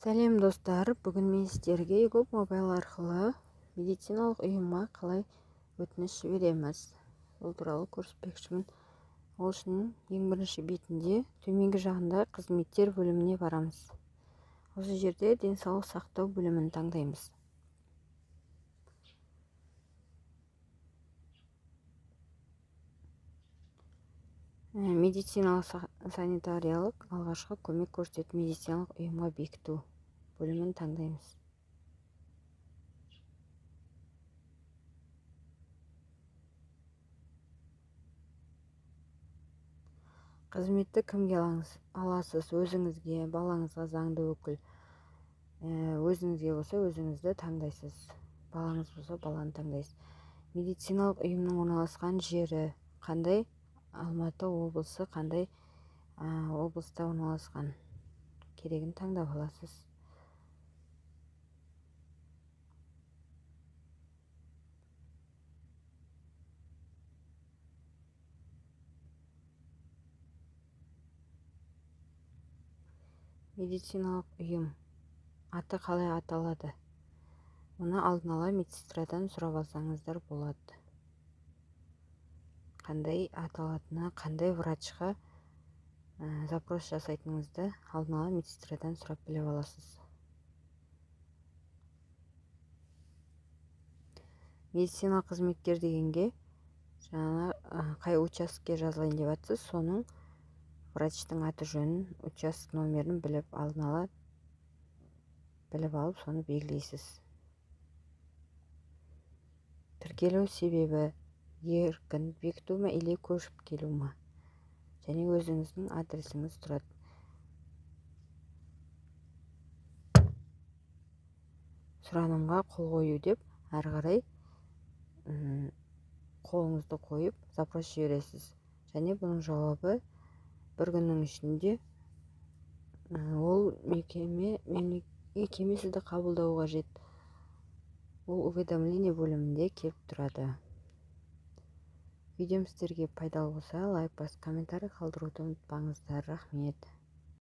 Сәлем достар, бүгін мен сіздерге егоп мобайл арқылы медициналық ұйымға қалай өтініш жібереміз. Ол туралы көрсетпекшімін. Ол үшін ең бірінші бетінде төменгі жағында қызметтер бөліміне барамыз. Осы жерде денсаулық сақтау бөлімін таңдаймыз. Медициналық санитариялық алғашқы көмек көрсететін медициналық ұйымға бекіту бөлімін таңдаймыз. Қызметті кімге аласыз? Өзіңізге, балаңызға заңды өкіл. Өзіңізге болса өзіңізді таңдайсыз. Балаңыз болса баланы таңдайсыз. Медициналық ұйымның орналасқан жері қандай? Алматы облысы қандай облыста орналасқан? Керегін таңдап аласыз. Медициналық ұйым аты қалай аталады? Оны алдын ала медсестрадан сұрап алсаңыздар болады. Қандай аталатыны, қандай врачқа запрос жасайтыныңызды алдын ала медсестрадан сұрап біліп аласыз. Медициналық қызметкер дегенге жаңа қай участке жазылайын деп жатсыз, соның врачтың аты жөнін, участок номерін алдын ала біліп алып, соны белгілейсіз. Тіркелу себебі еркін бекіту ма или көшіп келу ма? Және өзіңіздің адресіңіз тұрады. Сұранымға қол қою деп әрі қарай қолыңызды қойып запрос жібересіз. Және бұның жауабы бір күннің ішінде ол мекеме сізді қабылдауға қажет. Ол уведомление бөлімінде келіп тұрады. Видеом сіздерге пайдалы болса, лайк басып, комментарий қалдыруды ұмытпаңыздар. Рахмет.